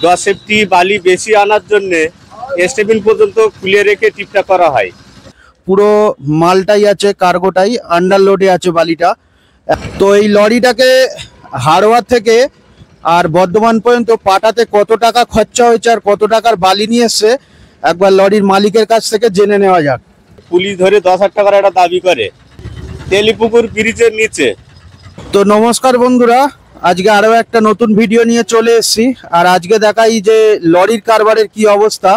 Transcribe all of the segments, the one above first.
10 safety বালি বেশি আনার জন্য স্টেবিল পর্যন্ত খুলে রেখে টিপটা করা হয়। পুরো মালটাই আছে, কার্গোটাই আন্ডারলোডে আছে বালিটা। তো এই লরিটাকে হাড়োয়া থেকে আর বর্ধমান পর্যন্ত পাঠাতে কত টাকা খরচা হয়েছে আর কত টাকার বালি নিয়ে এসছে একবার লরির মালিকের কাছ থেকে জেনে নেওয়া যাক। পুলিশ ধরে 10,000 টাকার একটা দাবি করে তেলিপুকুর ব্রিজের নিচে। তো নমস্কার বন্ধুরা, আজকে আরও একটা নতুন ভিডিও নিয়ে চলে এসেছি। আর আজকে দেখাই যে লরির কারবারের কি অবস্থা।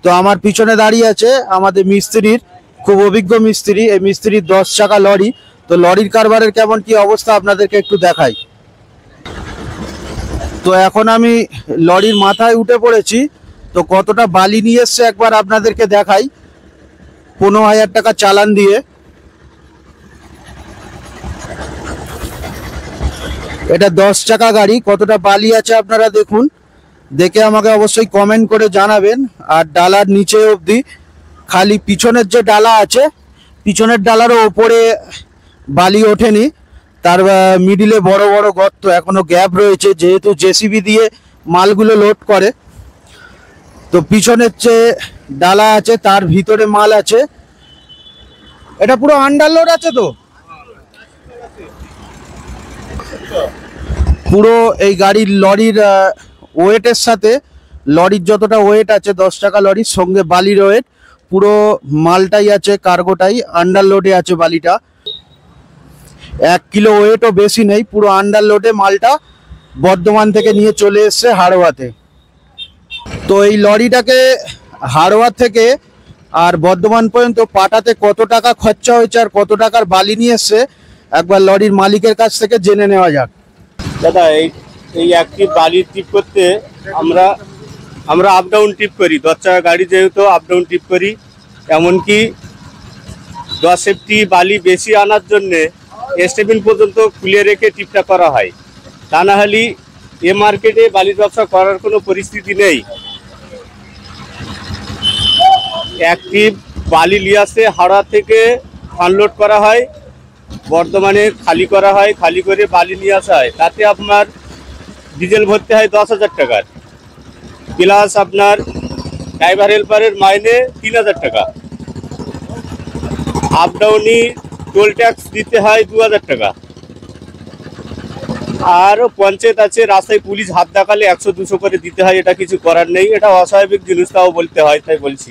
তো আমার পিছনে দাঁড়িয়ে আছে আমাদের মিস্ত্রির, খুব অভিজ্ঞ মিস্ত্রি। এই মিস্ত্রির 10 চাকা লরি। তো লরির কারবারের কেমন কি অবস্থা আপনাদেরকে একটু দেখাই। তো এখন আমি লরির মাথায় উঠে পড়েছি। তো কতটা বালি নিয়ে এসছে একবার আপনাদেরকে দেখাই। 15,000 টাকা চালান দিয়ে। এটা 10 চাকা গাড়ি, কতটা বালি আছে আপনারা দেখুন, দেখে আমাকে অবশ্যই কমেন্ট করে জানাবেন। আর ডালার নিচে অবধি খালি পিছনের যে ডালা আছে, পিছনের ডালারও ওপরে বালি ওঠেনি, তার মিডিলে বড় বড় গর্ত, এখনো গ্যাপ রয়েছে, যেহেতু জেসিবি দিয়ে মালগুলো লোড করে। তো পিছনের যে ডালা আছে তার ভিতরে মাল আছে। এটা পুরো আন্ডারলোড আছে। তো পুরো এই গাড়ির লরির ওয়েটের সাথে লরির যতটা ওয়েট আছে 10 চাকা লরির সঙ্গে বালির ওয়েট, পুরো মালটাই আছে, কার্গোটাই আন্ডারলোডে আছে বালিটা। 1 কিলো ওয়েটও বেশি নেই, পুরো আন্ডারলোডে মালটা বর্ধমান থেকে নিয়ে চলে এসছে হাড়োয়াতে। তো এই লরিটাকে হাড়োয়া থেকে আর বর্ধমান পর্যন্ত পাঠাতে কত টাকা খরচা হয়েছে আর কত টাকার বালি নিয়ে এসছে একবার লরির মালিকের কাছ থেকে জেনে নেওয়া যাক। দাদা, এই একটি বালি টিপ করতে আমরা আপ ডাউন টিপ করি। 10 চাকা গাড়ি যেহেতু আপ ডাউন টিপ করি, এমনকি 10 সেফটি বালি বেশি আনার জন্য স্টেবিল পর্যন্ত খুলে রেখে টিপটা করা হয়। তা না হলে এ মার্কেটে বালির ব্যবসা করার কোনো পরিস্থিতি নেই। একটি বালি নিয়ে আসে হাওড়া থেকে আনলোড করা হয়, বর্ধমানে খালি করা হয়, খালি করে বালি নিয়ে আসা হয়। তাতে আপনার ডিজেল ভরতে হয় 10,000 টাকার, প্লাস আপনার ড্রাইভার হেল্পারের মাইনে 3,000 টাকা, আপ ডাউনই টোল ট্যাক্স দিতে হয় 2,000 টাকা। আর পঞ্চায়েত আছে, রাস্তায় পুলিশ হাত দেখালে 100-200 করে দিতে হয়। এটা কিছু করার নেই, এটা অস্বাভাবিক জিনিস, তাও বলতে হয়, তাই বলছি।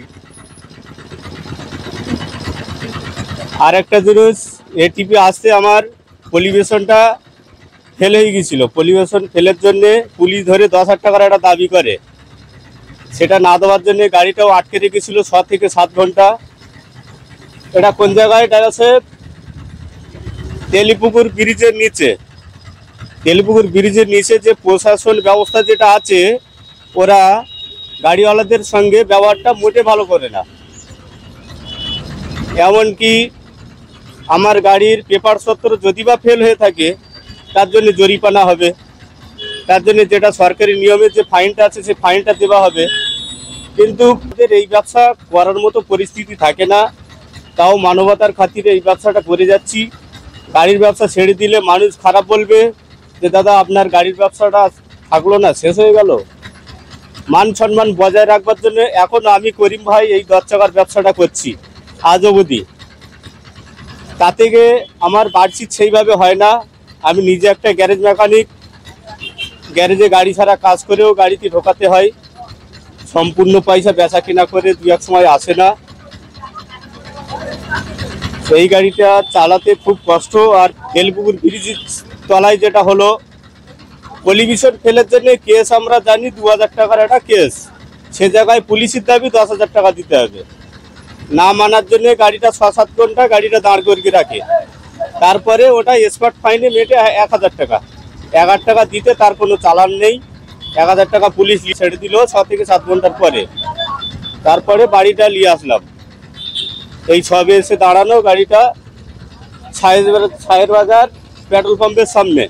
আর একটা জিনিস, এটিপি আসতে আমার পলিউশনটা ফেল হয়ে গেছিলো। পলিউশন ফেলের জন্যে পুলিশ ধরে 10,000 টাকার একটা দাবি করে, সেটা না দেওয়ার জন্য গাড়িটাও আটকে রেখেছিল 6 থেকে 7 ঘন্টা। এটা কোন জায়গায়? এটা আছে তেলিপুকুর ব্রিজের নিচে। তেলিপুকুর ব্রিজের নিচে যে প্রশাসন ব্যবস্থা যেটা আছে, ওরা গাড়িওয়ালাদের সঙ্গে ব্যবহারটা মোটে ভালো করে না। এমনকি আমার গাড়ির পেপার পত্র যদি বা ফেল হয়ে থাকে, তার জন্য জরিমানা হবে, তার জন্য যেটা সরকারি নিয়মের যে ফাইনটা আছে সেই ফাইনটা দেওয়া হবে। কিন্তু এই ব্যবসা করার মতো পরিস্থিতি থাকে না, তাও মানবতার খাতিরে এই ব্যবসাটা করে যাচ্ছি। গাড়ির ব্যবসা ছেড়ে দিলে মানুষ খারাপ বলবে যে দাদা আপনার গাড়ির ব্যবসাটা থাকলো না, শেষ হয়ে গেল। মান সম্মান বজায় রাখবার জন্য এখনও আমি করিম ভাই এই 10 চাকার ব্যবসাটা করছি আজ অবধি। তাতে গিয়ে আমার বার্ষিক সেইভাবে হয় না। আমি নিজে একটা গ্যারেজ মেকানিক, গ্যারেজে গাড়ি ছাড়া কাজ করেও গাড়িতে ঢোকাতে হয়। সম্পূর্ণ পয়সা বেচা কিনা করে 2-1 সময় আসে না। এই গাড়িটা চালাতে খুব কষ্ট। আর তেলপুকুর ব্রিজের তলায় যেটা হলো পলিউশন ফেলের জন্য কেস, আমরা জানি 2,000 টাকার একটা কেস, সে জায়গায় পুলিশের দাবি 10,000 টাকা দিতে হবে। না মানার জন্য গাড়িটা 6-7 ঘন্টা গাড়িটা দাঁড় করিয়ে রাখে, তারপরে ওটা স্পট ফাইনে মেটে 1,000 টাকা। 1,000 টাকা দিতে তার কোনো চালান নেই। 1,000 টাকা পুলিশ ছেড়ে দিল 6 থেকে 7 ঘন্টার পরে। তারপরে বাড়িটা নিয়ে আসলাম। এই সবে এসে দাঁড়ানো গাড়িটা ছায়ের বাজার পেট্রোল পাম্পের সামনে।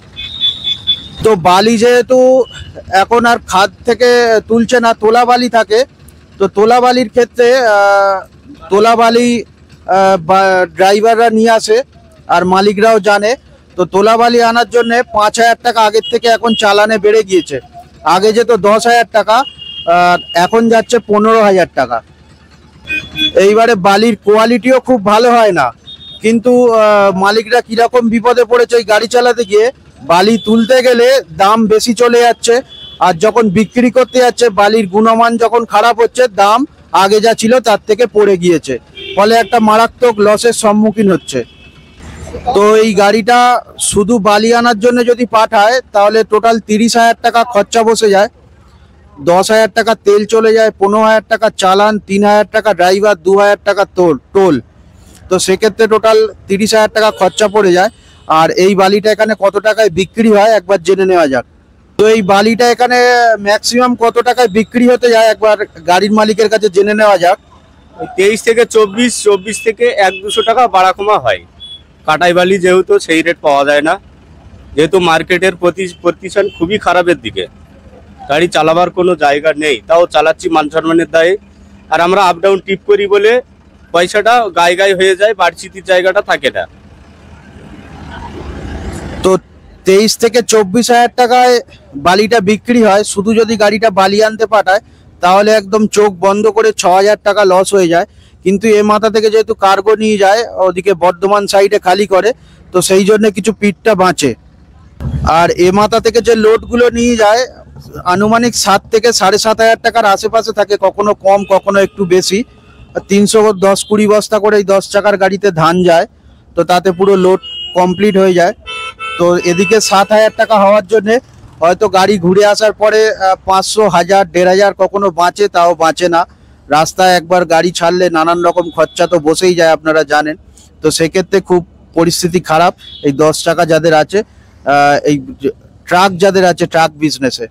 তো বালি যেহেতু এখন আর খাদ থেকে তুলছে না, তোলা বালি থাকে। তো তোলা বালির ক্ষেত্রে তোলা বালি ড্রাইভাররা নিয়ে আসে আর মালিকরাও জানে। তো তোলা বালি আনার জন্য 5,000 টাকা আগের থেকে এখন চালানে বেড়ে গিয়েছে। আগে যেত 10,000 টাকা, আর এখন যাচ্ছে 15,000 টাকা। এইবারে বালির কোয়ালিটিও খুব ভালো হয় না, কিন্তু মালিকরা কিরকম বিপদে পড়েছে ওই গাড়ি চালাতে গিয়ে, বালি তুলতে গেলে দাম বেশি চলে যাচ্ছে, আর যখন বিক্রি করতে যাচ্ছে বালির গুণমান যখন খারাপ হচ্ছে, দাম আগে যা ছিল তার থেকে পড়ে গিয়েছে, ফলে একটা মারাত্মক লসের সম্মুখীন হচ্ছে। তো এই গাড়িটা শুধু বালি আনার জন্য যদি পাঠায় তাহলে টোটাল 30,000 টাকা খরচা বসে যায়, 10,000 টাকা তেল চলে যায়, 15,000 টাকা চালান, 3,000 টাকা ড্রাইভার, 2,000 টাকা টোল। তো সেক্ষেত্রে টোটাল 30,000 টাকা খরচা পড়ে যায়। আর এই বালিটা এখানে কত টাকায় বিক্রি হয় একবার জেনে নেওয়া যাক। তো এই বালিটা এখানে ম্যাক্সিমাম কত টাকায় বিক্রি হতে যায় একবার গাড়ির মালিকের কাছে জেনে নেওয়া যাক। 23 থেকে 24 থেকে 1-200 টাকা বাড়া কমা হয়। কাটাই বালি যেহেতু সেই রেট পাওয়া যায় না, যেহেতু মার্কেটের প্রতিষ্ঠান খুবই খারাপের দিকে, গাড়ি চালাবার কোনো জায়গা নেই, তাও চালাচ্ছি মান সম্মানের দায়ে। আর আমরা আপ ডাউন টিপ করি বলে পয়সাটা গায়ে হয়ে যায়, বাড়ছিতির জায়গাটা থাকে না। তো 23 থেকে 24,000 টাকায় বালিটা বিক্রি হয়। শুধু যদি গাড়িটা বালি আনতে পাঠায় তাহলে একদম চোখ বন্ধ করে 6,000 টাকা লস হয়ে যায়। কিন্তু এ মাথা থেকে যেহেতু কার্গো নিয়ে যায়, ওদিকে বর্ধমান সাইডে খালি করে, তো সেই জন্য কিছু পিঠটা বাঁচে। আর এ মাথা থেকে যে লোডগুলো নিয়ে যায় আনুমানিক 7 থেকে 7,500 টাকার আশেপাশে থাকে, কখনো কম কখনো একটু বেশি। 310-20 বস্তা করে এই 10 চাকার গাড়িতে ধান যায়, তো তাতে পুরো লোড কমপ্লিট হয়ে যায়। তো এদিকে 7,000 টাকা হওয়ার জন্যে হয়তো গাড়ি ঘুরে আসার পরে 500, 1000, 1,500 কখনো বাঁচে, তাও বাঁচে না। রাস্তায় একবার গাড়ি ছাড়লে নানান রকম খরচা তো বসেই যায়, আপনারা জানেন। তো সেক্ষেত্রে খুব পরিস্থিতি খারাপ এই 10 চাকা যাদের আছে, এই ট্রাক যাদের আছে ট্রাক বিজনেসে।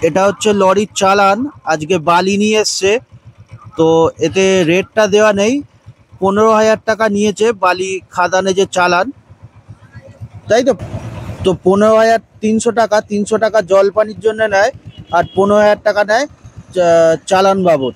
এটা হচ্ছে লরির চালান, আজকে বালি নিয়ে এসছে। তো এতে রেটটা দেওয়া নেই, 15,000 টাকা নিয়েছে বালি খাদানে যে চালান, তাই তো। তো 15,300 টাকা, 300 টাকা জল পানির জন্য নেয়, আর 15,000 টাকা নেয় চালান বাবদ।